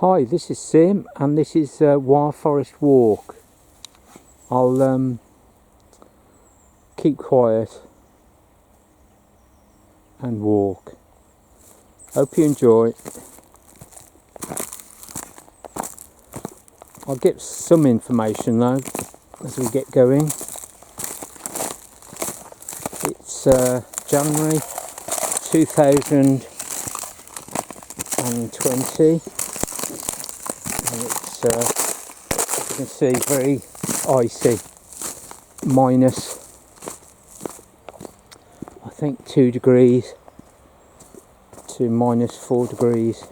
Hi, this is Sim and this is Wyre Forest Walk. I'll keep quiet and walk. Hope you enjoy. I'll get some information though as we get going. It's January 2020. And it's, as you can see, very icy, minus, I think 2 degrees to minus 4 degrees.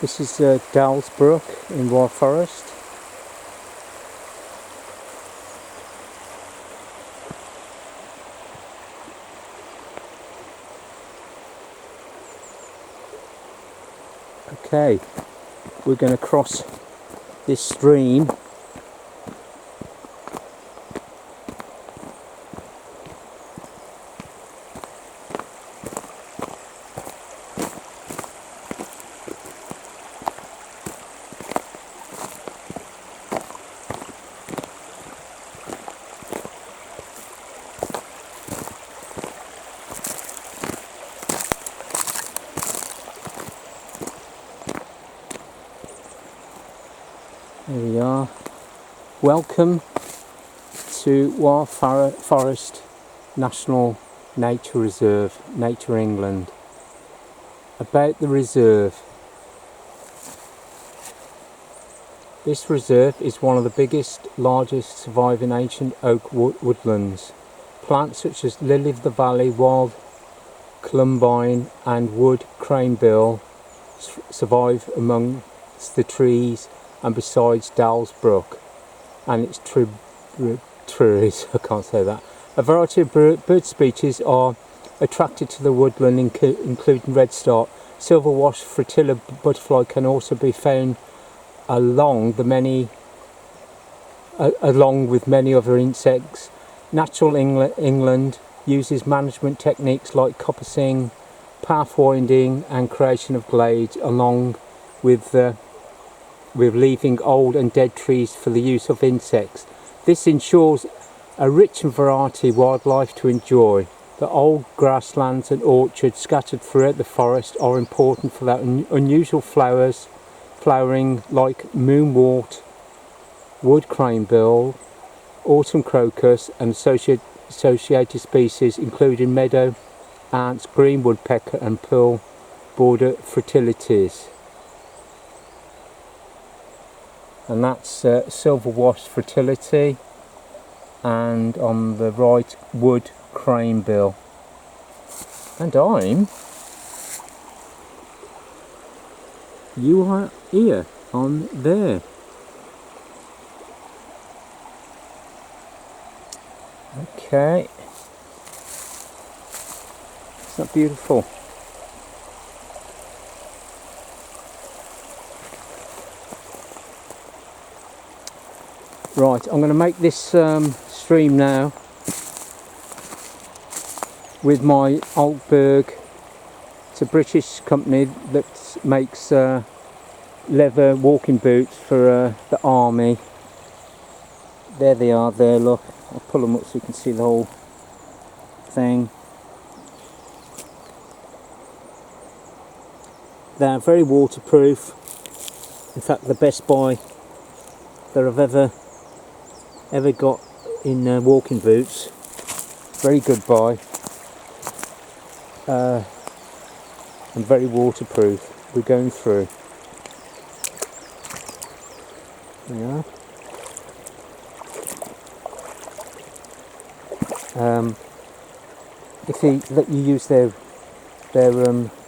This is Altberg in Wyre Forest. Okay, we're going to cross this stream . There we are. Welcome to Wyre Forest National Nature Reserve, Nature England. About the reserve. This reserve is one of the biggest, largest surviving ancient oak woodlands. Plants such as lily of the valley, wild columbine and wood cranebill survive amongst the trees and besides Altberg and its tributaries. I can't say that. A variety of bird species are attracted to the woodland, including redstart. Silver-washed fritilla butterfly can also be found along with many other insects. Natural England uses management techniques like coppicing, pathfinding and creation of glades, along with leaving old and dead trees for the use of insects. This ensures a rich and variety of wildlife to enjoy. The old grasslands and orchards scattered throughout the forest are important for that unusual flowering like moonwort, wood cranebill, autumn crocus and associated species including meadow ants, green woodpecker and pearl border fertilities. And that's silver wasp fertility, and on the right wood cranebill. And you are here on there. Okay, isn't that beautiful? Right, I'm going to make this stream now with my Altberg. It's a British company that makes leather walking boots for the army. There they are there, look. I'll pull them up so you can see the whole thing. They're very waterproof. In fact, the best buy that I've ever got in walking boots. Very good buy. And very waterproof. We're going through. There we are. If they let you use their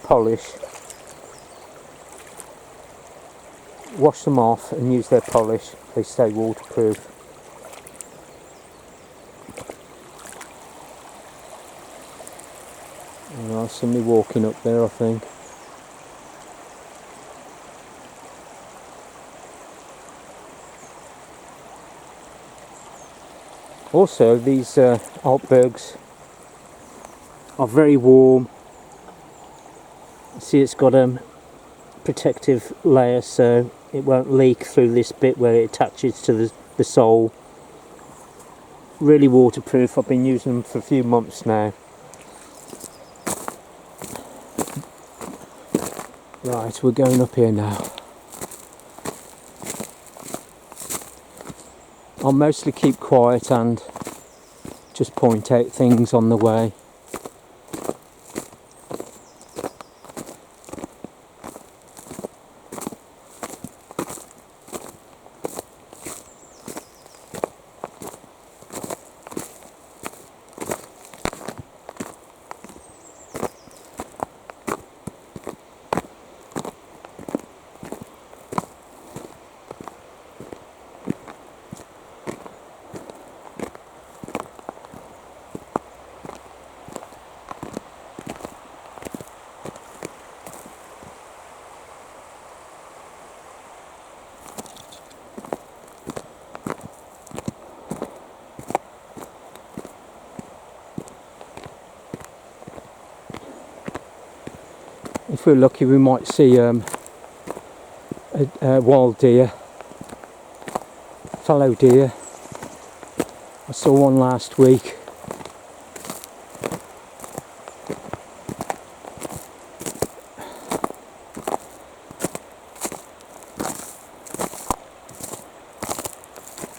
polish, wash them off and use their polish, they stay waterproof. And I'll see me walking up there, I think. Also, these Altbergs are very warm. See, it's got a protective layer so it won't leak through this bit where it attaches to the sole. Really waterproof. I've been using them for a few months now. Right, we're going up here now. I'll mostly keep quiet and just point out things on the way. If we're lucky, we might see a wild deer, fallow deer. I saw one last week.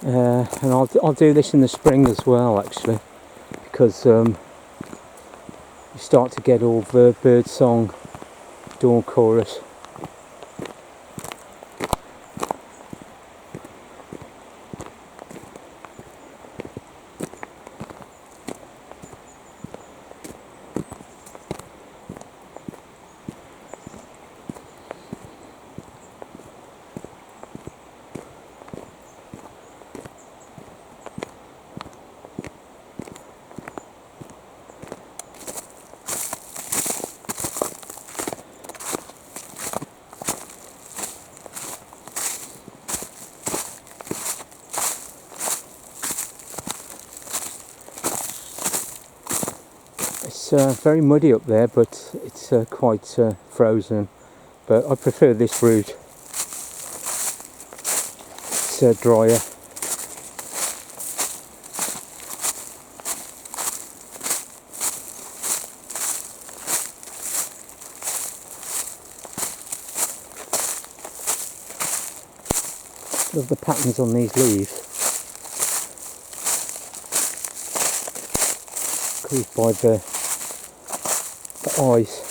And I'll do this in the spring as well, actually, because you start to get all the bird song, dawn chorus. It's very muddy up there, but it's quite frozen, but I prefer this route. It's drier. Love the patterns on these leaves, caused by the ice.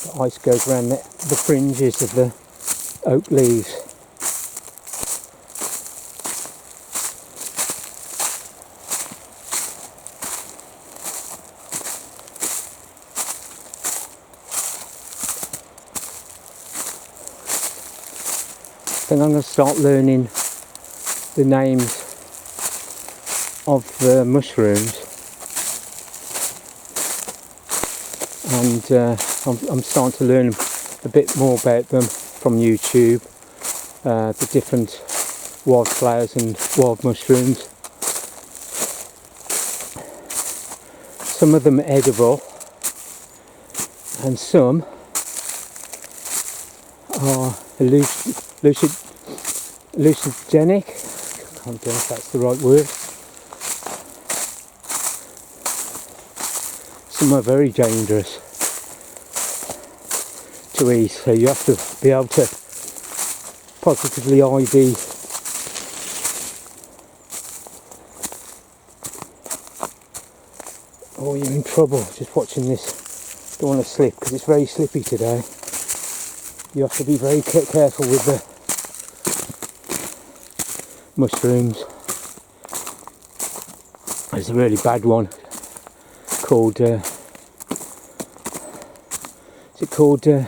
The ice goes around the fringes of the oak leaves. I think I'm going to start learning the names of the mushrooms, and I'm starting to learn a bit more about them from YouTube, the different wildflowers and wild mushrooms. Some of them are edible and some are hallucinogenic. I can't know if that's the right word. Some are very dangerous to eat, so you have to be able to positively ID or you're in trouble. Just watching this, don't want to slip because it's very slippy today. You have to be very careful with the mushrooms. There's a really bad one called is it called I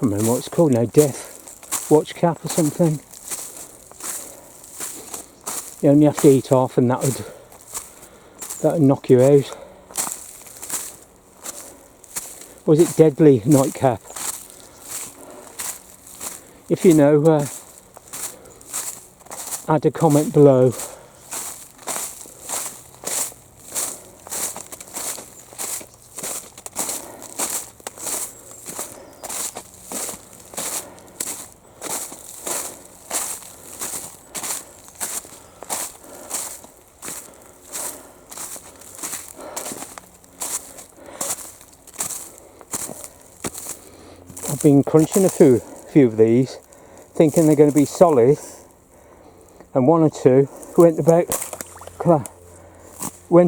can't remember what it's called now, death watch cap or something. You only have to eat half and that would knock you out. Or is it deadly nightcap? If you know, add a comment below. I've been crunching a few of these, thinking they're going to be solid, and one or two went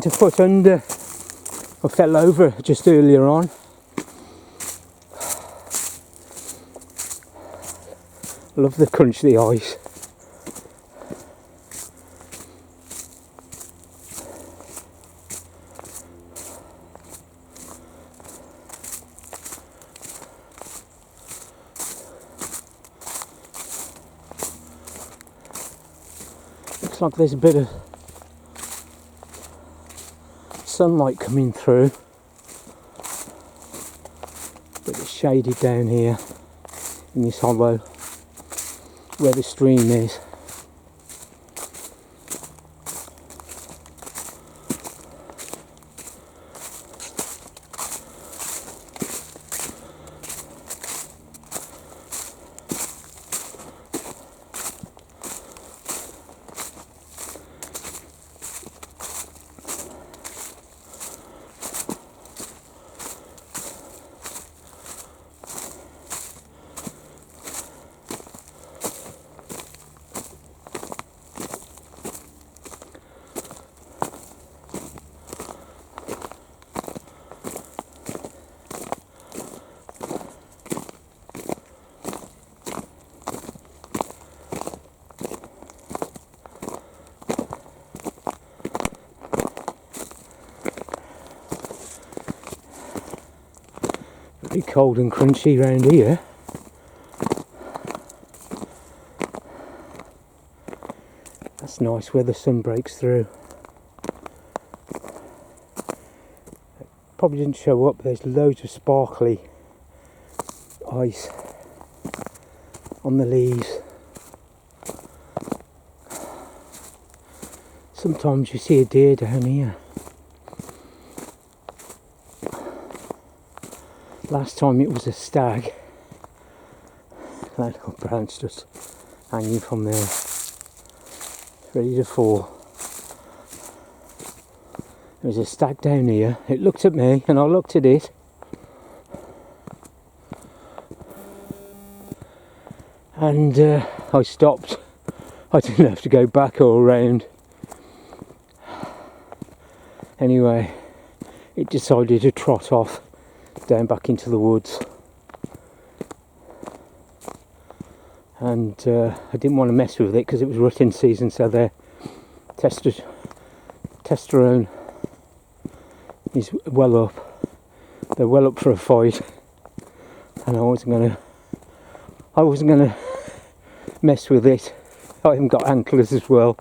a foot under or fell over just earlier on. Love the crunch of the ice. Looks like there's a bit of sunlight coming through, but it's shaded down here in this hollow where the stream is. Pretty cold and crunchy around here. That's nice where the sun breaks through. Probably didn't show up, but there's loads of sparkly ice on the leaves. Sometimes you see a deer down here. Last time it was a stag. That little branch just hanging from there, ready to fall. There was a stag down here. It looked at me and I looked at it. And I stopped. I didn't have to go back or around. Anyway, it decided to trot off down back into the woods. And I didn't want to mess with it because it was rutting season, so their testosterone is well up. They're well up for a fight, and I wasn't gonna mess with it. I haven't got antlers as well.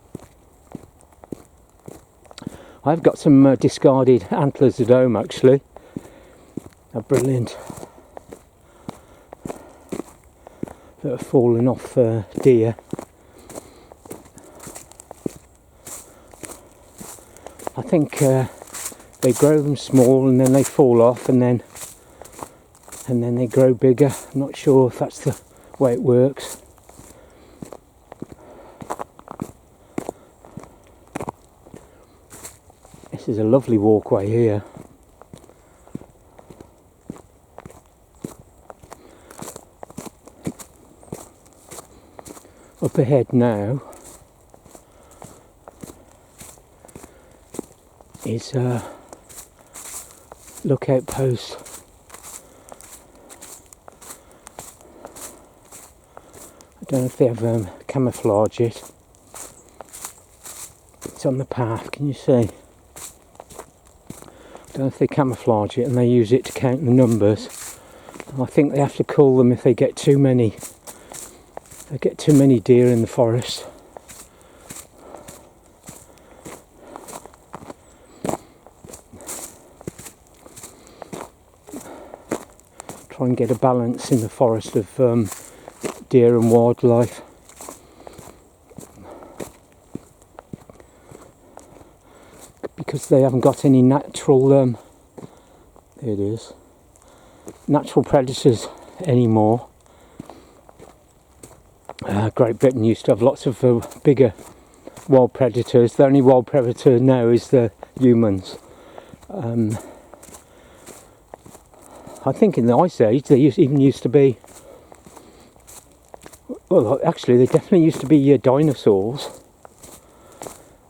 I've got some discarded antlers at home actually. They're brilliant. That have fallen off deer. I think they grow them small and then they fall off and then they grow bigger. I'm not sure if that's the way it works. This is a lovely walkway here. Up ahead now is a lookout post. I don't know if they have camouflage it. It's on the path, can you see? I don't know if they camouflage it and they use it to count the numbers. I think they have to call them if they get too many. They get too many deer in the forest. Try and get a balance in the forest of deer and wildlife. Because they haven't got any natural, there it is, natural predators anymore. Great Britain used to have lots of bigger wild predators. The only wild predator now is the humans. I think in the Ice Age there even used to be, well actually there definitely used to be dinosaurs,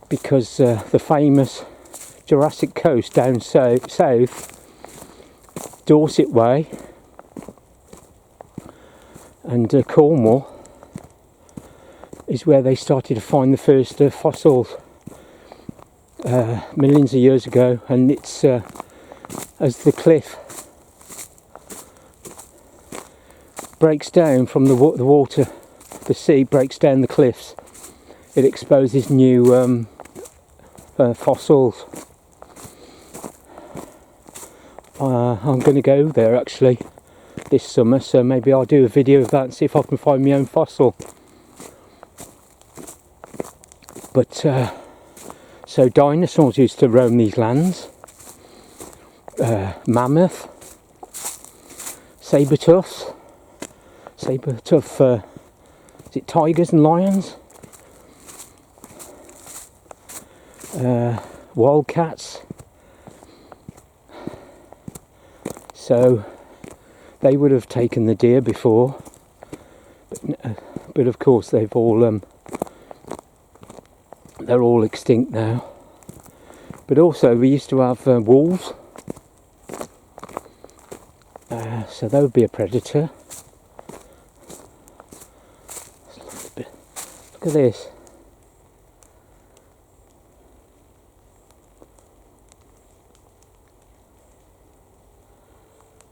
because the famous Jurassic Coast down south, Dorset Way and Cornwall, is where they started to find the first fossils millions of years ago, and it's as the cliff breaks down from the water, the sea breaks down the cliffs, it exposes new fossils. I'm going to go there actually this summer, so maybe I'll do a video of that and see if I can find my own fossil. But so dinosaurs used to roam these lands. Mammoth, saber-tooth, is it tigers and lions? Wildcats. So they would have taken the deer before, but of course they've all they're all extinct now. But also we used to have wolves, so that would be a predator. Look at this.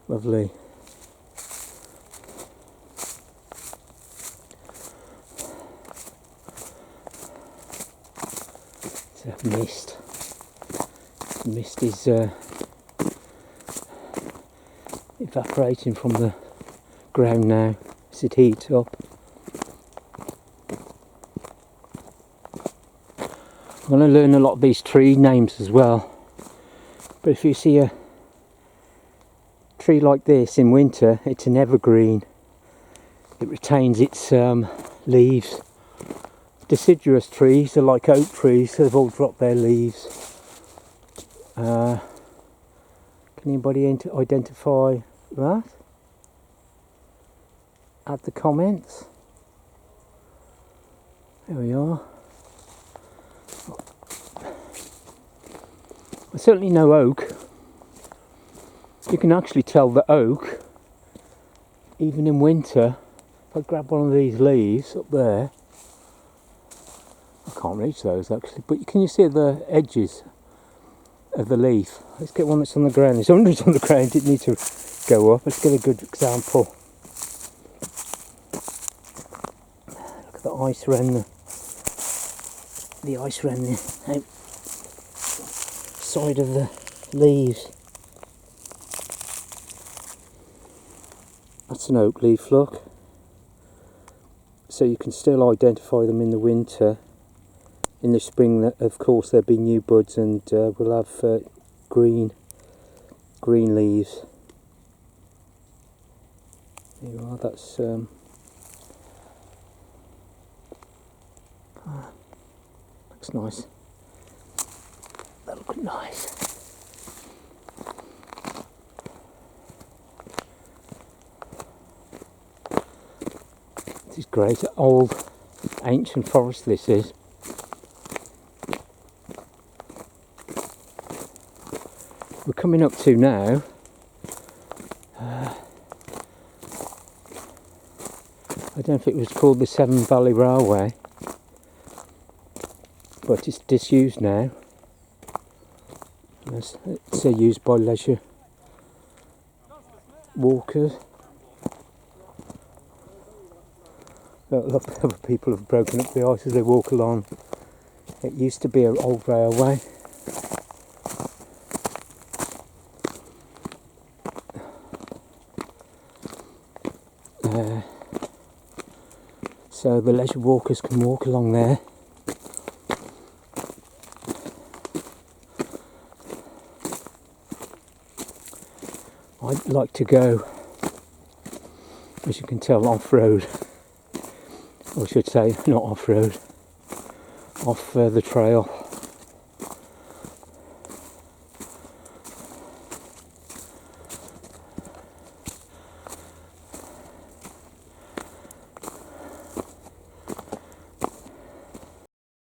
Lovely. It's a mist. The mist is evaporating from the ground now as it heats up. I'm going to learn a lot of these tree names as well. But if you see a tree like this in winter, it's an evergreen. It retains its leaves. Deciduous trees are like oak trees, so they've all dropped their leaves. Can anybody identify that? Add the comments. There we are. I certainly know oak. You can actually tell the oak, even in winter. If I grab one of these leaves up there, I can't reach those actually, but can you see the edges of the leaf? Let's get one that's on the ground. There's hundreds on the ground, it needs to go up. Let's get a good example. Look at the ice around the ice around the outside of the leaves. That's an oak leaf, look. So you can still identify them in the winter. In the spring, of course, there'll be new buds, and we'll have green leaves. There you are. That's looks nice. That looks nice. This is great. Old, ancient forest. This is. We're coming up to now. I don't know if it was called the Severn Valley Railway, but it's disused now. It's used by leisure walkers. A lot of other people have broken up the ice as they walk along. It used to be an old railway. So the leisure walkers can walk along there. I'd like to go, as you can tell, off-road. Or I should say, not off-road, off the trail.